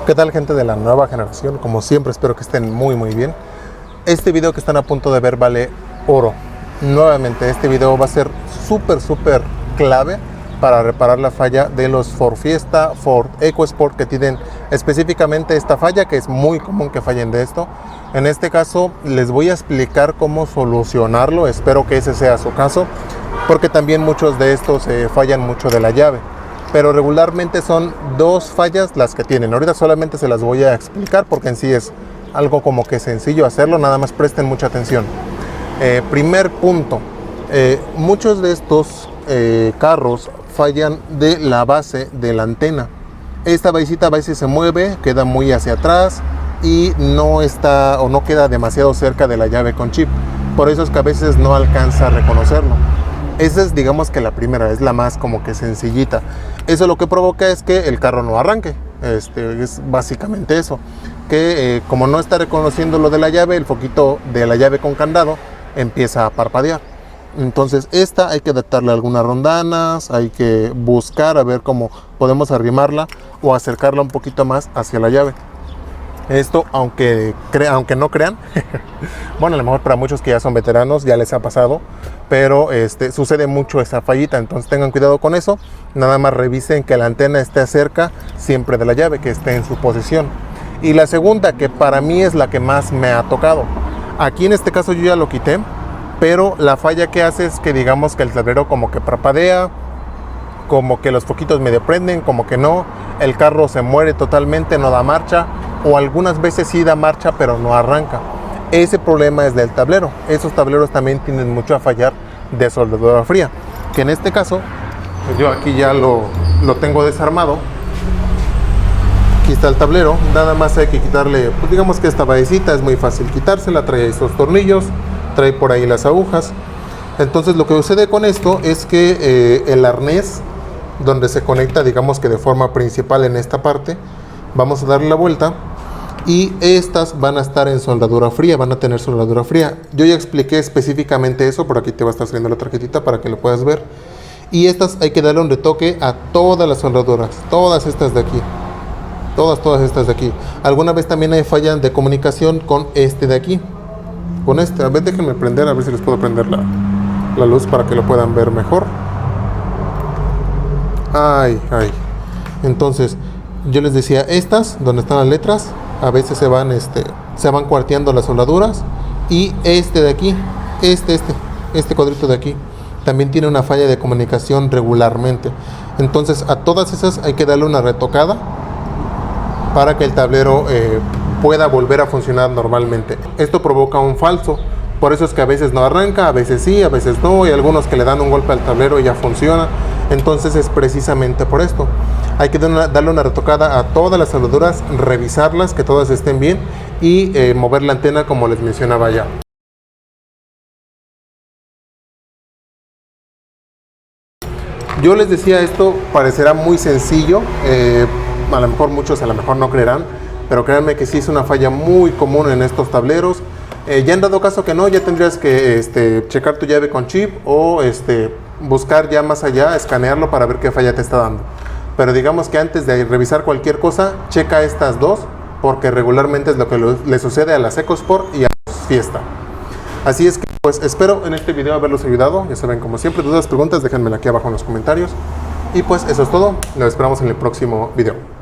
¿Qué tal, gente de la nueva generación? Como siempre, espero que estén muy bien. Este video que están a punto de ver vale oro. Nuevamente, este video va a ser súper clave para reparar la falla de los Ford Fiesta, Ford EcoSport, que tienen específicamente esta falla, que es muy común que fallen de esto. En este caso les voy a explicar cómo solucionarlo, espero que ese sea su caso, porque también muchos de estos fallan mucho de la llave, pero regularmente son dos fallas las que tienen. Ahorita solamente se las voy a explicar porque en sí es algo como que sencillo hacerlo, nada más presten mucha atención. Primer punto, muchos de estos carros fallan de la base de la antena. Esta basecita a veces se mueve, queda muy hacia atrás y no está o no queda demasiado cerca de la llave con chip. Por eso es que a veces no alcanza a reconocerlo. Esa es, digamos que la primera, es la más como que sencillita. Eso lo que provoca es que el carro no arranque. Es básicamente eso, que como no está reconociendo lo de la llave, el foquito de la llave con candado empieza a parpadear. Entonces esta hay que adaptarle algunas rondanas, hay que buscar a ver cómo podemos arrimarla o acercarla un poquito más hacia la llave. Esto, aunque no crean, bueno, a lo mejor para muchos que ya son veteranos ya les ha pasado, pero sucede mucho esa fallita, entonces tengan cuidado con eso. Nada más revisen que la antena esté cerca siempre de la llave, que esté en su posición. Y la segunda, que para mí es la que más me ha tocado, aquí en este caso yo ya lo quité, pero la falla que hace es que digamos que el tablero como que parpadea, como que los foquitos medio prenden, como que no, el carro se muere totalmente, no da marcha, o algunas veces sí da marcha pero no arranca. Ese problema es del tablero. Esos tableros también tienen mucho a fallar de soldadura fría, que en este caso yo aquí ya lo tengo desarmado. Aquí está el tablero, nada más hay que quitarle, pues digamos que esta basecita es muy fácil quitársela, trae estos tornillos, trae por ahí las agujas. Entonces lo que sucede con esto es que el arnés donde se conecta, digamos que de forma principal en esta parte, vamos a darle la vuelta y estas van a estar en soldadura fría, van a tener soldadura fría. Yo ya expliqué específicamente eso, por aquí te va a estar saliendo la tarjetita para que lo puedas ver. Y estas hay que darle un retoque a todas las soldaduras, todas estas de aquí, todas estas de aquí. Alguna vez también hay fallas de comunicación con este de aquí, con este. A ver, déjenme prender, a ver si les puedo prender la luz para que lo puedan ver mejor. Ay. Entonces yo les decía, estas donde están las letras a veces se van cuarteando las soldaduras, y este de aquí, este cuadrito de aquí también tiene una falla de comunicación regularmente. Entonces a todas esas hay que darle una retocada para que el tablero pueda volver a funcionar normalmente. Esto provoca un falso, por eso es que a veces no arranca, a veces sí, a veces no, y algunos que le dan un golpe al tablero y ya funciona. Entonces es precisamente por esto. Hay que darle una retocada a todas las soldaduras, revisarlas, que todas estén bien, y mover la antena como les mencionaba ya. Yo les decía, esto parecerá muy sencillo, a lo mejor muchos no creerán, pero créanme que sí es una falla muy común en estos tableros. Ya en dado caso que no, ya tendrías que checar tu llave con chip o buscar ya más allá, escanearlo para ver qué falla te está dando. Pero digamos que antes de revisar cualquier cosa, checa estas dos, porque regularmente es lo que le sucede a las EcoSport y a las Fiesta. Así es que pues espero en este video haberlos ayudado. Ya saben, como siempre, dudas, preguntas, déjenmela aquí abajo en los comentarios. Y pues eso es todo, lo esperamos en el próximo video.